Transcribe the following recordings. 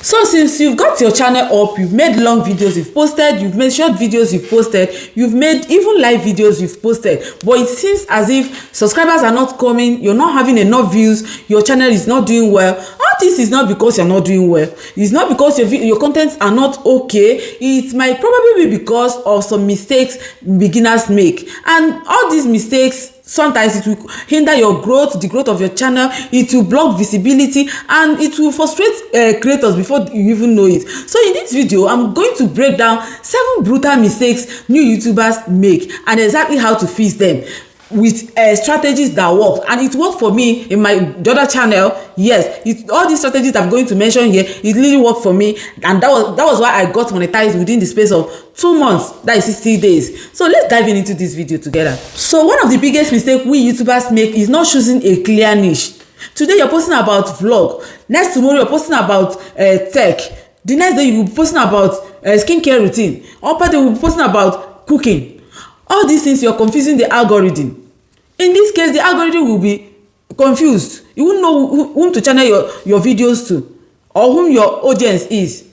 So since you've got your channel up, you've made long videos you've posted, you've made short videos you've posted, you've made even live videos you've posted, but it seems as if subscribers are not coming, you're not having enough views, your channel is not doing well. All this is not because you're not doing well. It's not because your contents are not okay. It might probably be because of some mistakes beginners make, and all these mistakes, sometimes it will hinder your growth, the growth of your channel. It will block visibility, and it will frustrate creators before you even know it. So in this video, I'm going to break down 7 brutal mistakes new YouTubers make and exactly how to fix them with strategies that work. And it worked for me in my other channel. Yes, all these strategies I'm going to mention here, it really worked for me, and that was why I got monetized within the space of 2 months, that is 60 days. So let's dive into this video together. So one of the biggest mistakes we YouTubers make is not choosing a clear niche. Today you're posting about vlog, next tomorrow you're posting about tech, the next day you'll be posting about skincare routine, upper day you'll be posting about cooking. All these things, you're confusing the algorithm. In this case, the algorithm will be confused. You won't know whom to channel your videos to, or whom your audience is.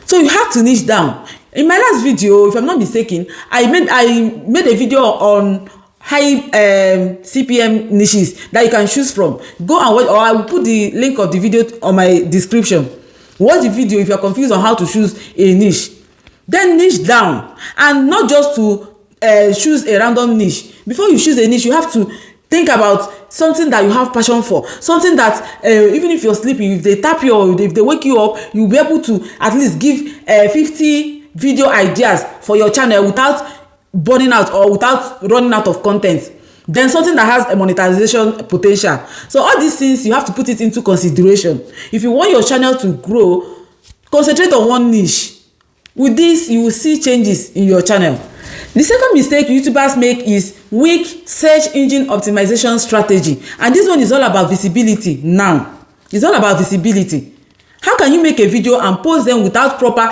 So you have to niche down. In my last video, if I'm not mistaken, I made a video on high CPM niches that you can choose from. Go and watch, or I will put the link of the video on my description. Watch the video if you're confused on how to choose a niche. Then niche down, and not just to choose a random niche. Before you choose a niche, you have to think about something that you have passion for, something that even if you're sleeping, if they tap you or if they wake you up, you'll be able to at least give 50 video ideas for your channel without burning out or without running out of content. Then something that has a monetization potential. So all these things, you have to put it into consideration. If you want your channel to grow, concentrate on one niche. With this, you will see changes in your channel. The second mistake YouTubers make is weak search engine optimization strategy, and this one is all about visibility. Now it's all about visibility. How can you make a video and post them without proper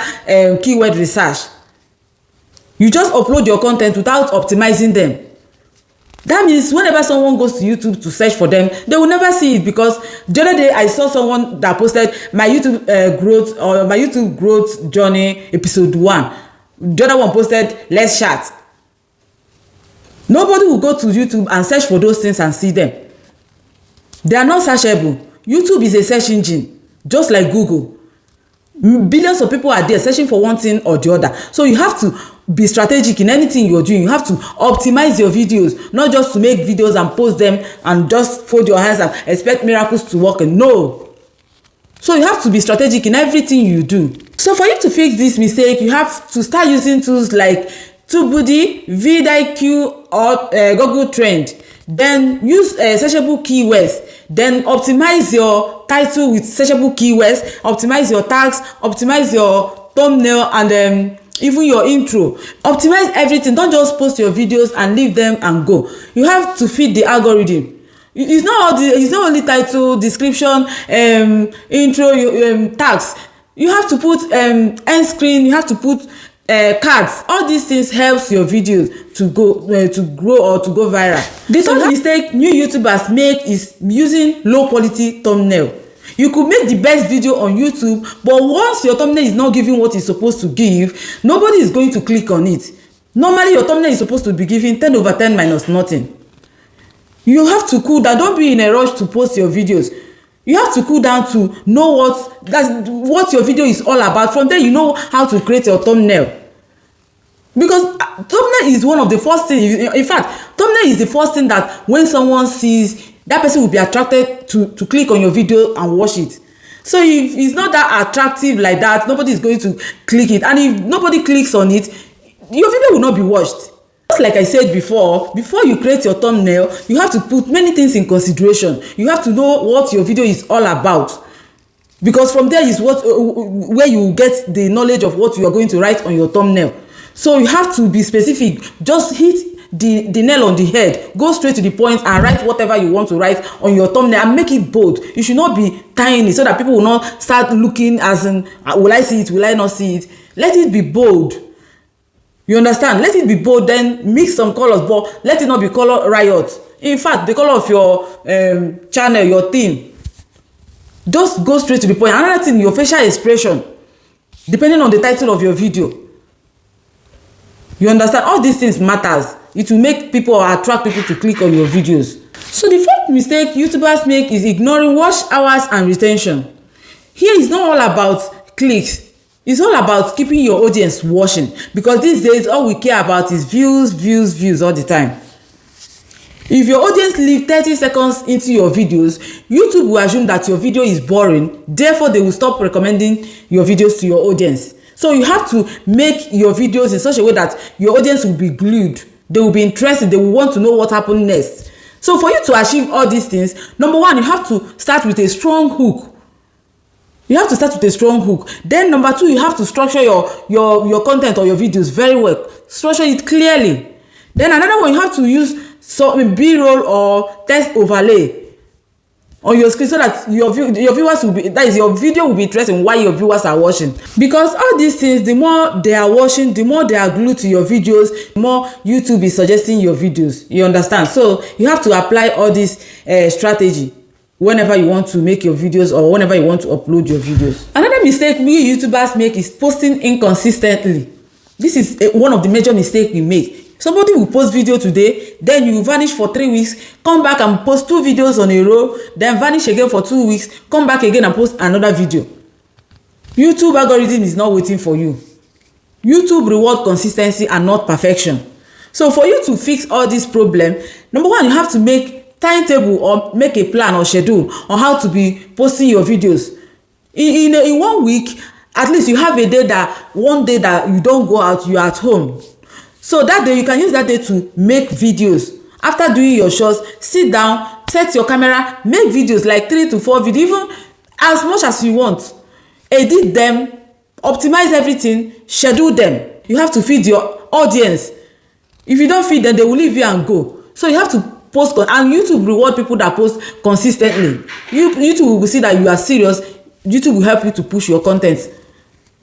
keyword research? You just upload your content without optimizing them. That means whenever someone goes to YouTube to search for them, they will never see it, because the other day I saw someone that posted my YouTube growth, or my YouTube growth journey episode 1. The other one posted let's chat. Nobody will go to YouTube and search for those things and see them. They are not searchable. YouTube is a search engine, just like Google. Billions of people are there searching for one thing or the other. So you have to be strategic in anything you're doing. You have to optimize your videos, not just to make videos and post them and just fold your hands and expect miracles to work. No. So you have to be strategic in everything you do. So for you to fix this mistake, you have to start using tools like TubeBuddy, vidIQ, or Google Trend. Then use searchable keywords. Then optimize your title with searchable keywords. Optimize your tags. Optimize your thumbnail and even your intro. Optimize everything. Don't just post your videos and leave them and go. You have to feed the algorithm. It's not only title, description, intro, tags. You have to put end screen. You have to put cards. All these things helps your videos to grow or to go viral. The third mistake new YouTubers make is using low quality thumbnail. You could make the best video on YouTube, but once your thumbnail is not giving what it's supposed to give, nobody is going to click on it. Normally your thumbnail is supposed to be giving 10/10 minus nothing. You have to cool down. Don't be in a rush to post your videos. You have to cool down to know what your video is all about. From there, you know how to create your thumbnail. Because thumbnail is one of the first things. In fact, thumbnail is the first thing that when someone sees, that person will be attracted to click on your video and watch it. So if it's not that attractive like that, nobody is going to click it. And if nobody clicks on it, your video will not be watched. Just like I said before you create your thumbnail, you have to put many things in consideration. You have to know what your video is all about, because from there is where you get the knowledge of what you are going to write on your thumbnail. So you have to be specific. Just hit the nail on the head. Go straight to the point and write whatever you want to write on your thumbnail, and make it bold. You should not be tiny, so that people will not start looking as in, will I see it, will I not see it? Let it be bold. You understand? Let it be bold. Then mix some colors, but let it not be color riot. In fact, the color of your channel, your theme, Just go straight to the point. Another thing, your facial expression, depending on the title of your video. You understand? All these things matters. It will make people or attract people to click on your videos. So the fourth mistake YouTubers make is ignoring watch hours and retention. Here is not all about clicks. It's all about keeping your audience watching, because these days all we care about is views all the time. If your audience leave 30 seconds into your videos, YouTube will assume that your video is boring, therefore they will stop recommending your videos to your audience. So you have to make your videos in such a way that your audience will be glued, they will be interested, they will want to know what happened next. So for you to achieve all these things, number one, you have to start with a strong hook. You have to start with a strong hook. Then number two, you have to structure your content or your videos very well. Structure it clearly. Then another one, you have to use some B-roll or text overlay on your screen so that your viewers will be, that is, your video will be interesting while your viewers are watching. Because all these things, the more they are watching, the more they are glued to your videos, the more YouTube is suggesting your videos. You understand? So you have to apply all this strategy whenever you want to make your videos or whenever you want to upload your videos. Another mistake we YouTubers make is posting inconsistently. This is one of the major mistakes we make. Somebody will post video today, then you vanish for 3 weeks, come back and post 2 videos on a row, then vanish again for 2 weeks, come back again and post another video. YouTube algorithm is not waiting for you. YouTube reward consistency and not perfection. So for you to fix all these problems, number one, you have to make timetable or make a plan or schedule on how to be posting your videos. In 1 week, at least you have a day that one day that you don't go out, you're at home. So that day you can use that day to make videos. After doing your shots, sit down, set your camera, make videos like 3 to 4 videos, even as much as you want. Edit them, optimize everything, schedule them. You have to feed your audience. If you don't feed them, they will leave you and go. So you have to post, and YouTube reward people that post consistently. YouTube will see that you are serious. YouTube will help you to push your content.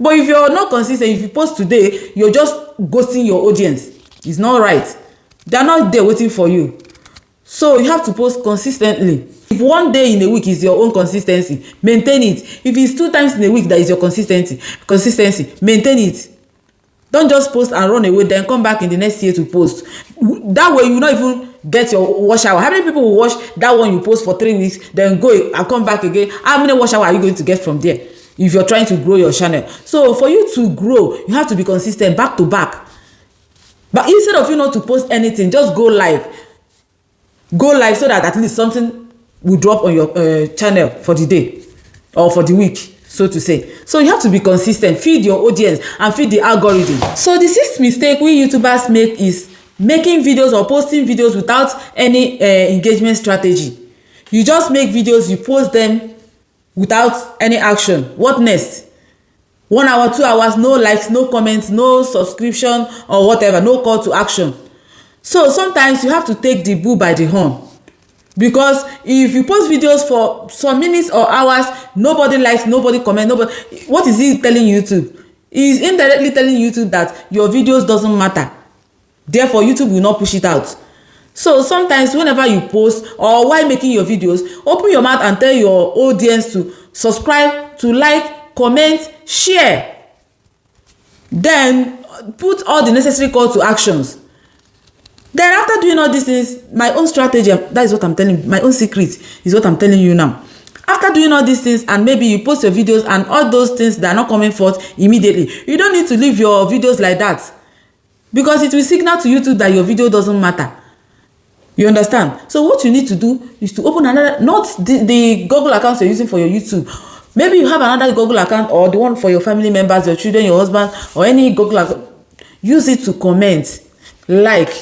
But if you're not consistent, if you post today, you're just ghosting your audience. It's not right. They're not there waiting for you. So you have to post consistently. If one day in a week is your own consistency, maintain it. If it's 2 times in a week that is your consistency, maintain it. Don't just post and run away, then come back in the next year to post. That way you will not even get your watch hour. How many people will watch that one you post for 3 weeks, then go and come back again? How many watch hour are you going to get from there if you're trying to grow your channel? So for you to grow, you have to be consistent back to back. But instead of you not to post anything, just go live. Go live so that at least something will drop on your channel for the day or for the week, so to say. So you have to be consistent, feed your audience and feed the algorithm. So the 6th mistake we YouTubers make is making videos or posting videos without any engagement strategy. You just make videos, you post them without any action. What next? 1 hour, 2 hours, no likes, no comments, no subscription or whatever, no call to action. So sometimes you have to take the bull by the horn. Because if you post videos for some minutes or hours, nobody likes, nobody comments, nobody, what is he telling YouTube? He's indirectly telling YouTube that your videos doesn't matter. Therefore, YouTube will not push it out. So sometimes whenever you post or while making your videos, open your mouth and tell your audience to subscribe, to like, comment, share. Then put all the necessary call to actions. Then after doing all these things, my own strategy, that is what I'm telling you, my own secret is what I'm telling you now. After doing all these things and maybe you post your videos and all those things that are not coming forth immediately, you don't need to leave your videos like that, because it will signal to YouTube that your video doesn't matter. You understand? So what you need to do is to open another, not the Google account you're using for your YouTube. Maybe you have another Google account or the one for your family members, your children, your husband, or any Google account. Use it to comment, like.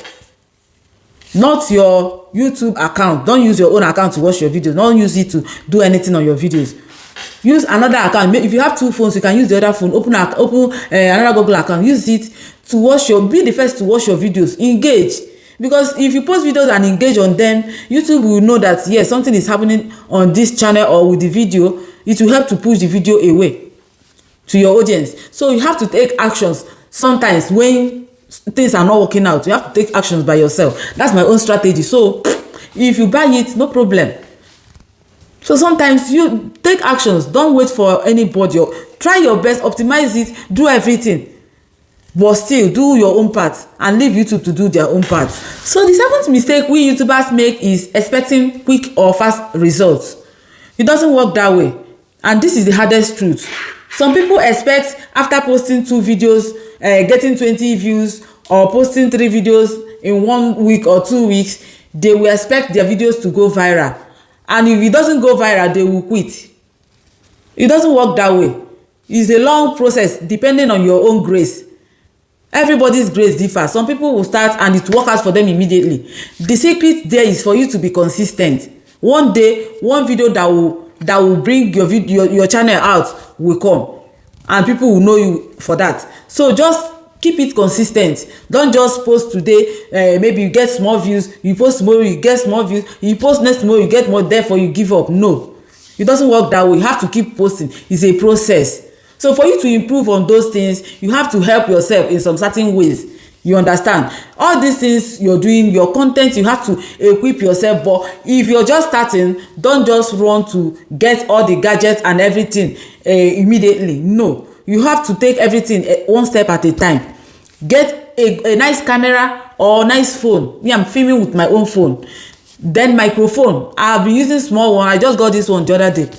Not your YouTube account. Don't use your own account to watch your videos. Don't use it to do anything on your videos. Use another account. If you have 2 phones, you can use the other phone. Open another Google account. Use it to watch be the first to watch your videos. Engage. Because if you post videos and engage on them, YouTube will know that yes, something is happening on this channel or with the video. It will help to push the video away to your audience. So you have to take actions sometimes when things are not working out. You have to take actions by yourself. That's my own strategy. So if you buy it, no problem. So sometimes you take actions, don't wait for anybody. Try your best, optimize it, do everything, but still do your own part and leave YouTube to do their own part. So the seventh mistake we YouTubers make is expecting quick or fast results. It doesn't work that way, and this is the hardest truth. Some people expect after posting 2 videos, getting 20 views, or posting 3 videos in 1 week or 2 weeks, they will expect their videos to go viral. And if it doesn't go viral, they will quit. It doesn't work that way. It's a long process depending on your own grace. Everybody's grace differs. Some people will start and it works out for them immediately. The secret there is for you to be consistent. One day, one video that will bring your channel out will come, and people will know you for that. So just keep it consistent. Don't just post today, maybe you get small views, you post tomorrow, you get small views, you post next tomorrow, you get more, therefore you give up. No, it doesn't work that way. You have to keep posting. It's a process. So for you to improve on those things, you have to help yourself in some certain ways. You understand? All these things you're doing, your content, you have to equip yourself. But if you're just starting, don't just run to get all the gadgets and everything immediately. No, you have to take everything one step at a time. Get a nice camera or nice phone. Me, I'm filming with my own phone. Then microphone. I've been using small one. I just got this one the other day.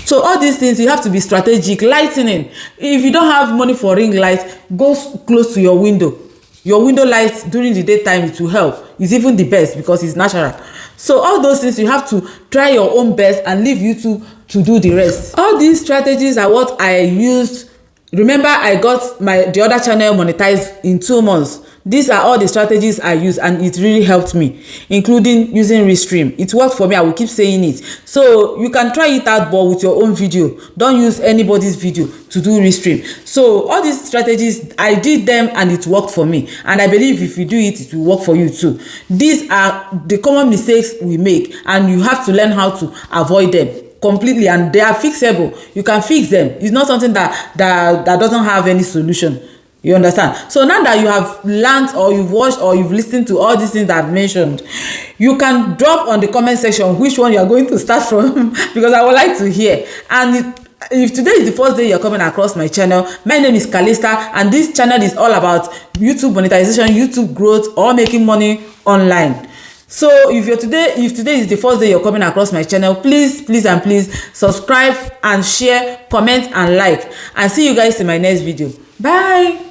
So all these things, you have to be strategic. Lightning. If you don't have money for ring light, go close to your window. Your window light during the daytime, it will help. It's even the best because it's natural. So all those things, you have to try your own best and leave YouTube to do the rest. All these strategies are what I used. Remember, I got the other channel monetized in 2 months. These are all the strategies I use, and it really helped me, including using Restream. It worked for me. I will keep saying it. So you can try it out, but with your own video. Don't use anybody's video to do Restream. So all these strategies, I did them and it worked for me. And I believe if you do it, it will work for you too. These are the common mistakes we make, and you have to learn how to avoid them completely, and they are fixable. You can fix them. It's not something that doesn't have any solution. You understand? So now that you have learned, or you've watched, or you've listened to all these things that I've mentioned, you can drop on the comment section which one you are going to start from because I would like to hear. And if today is the first day you're coming across my channel, my name is Calista, and this channel is all about YouTube monetization, YouTube growth, or making money online. So if today is the first day you're coming across my channel, please subscribe and share, comment and like, and see you guys in my next video. Bye.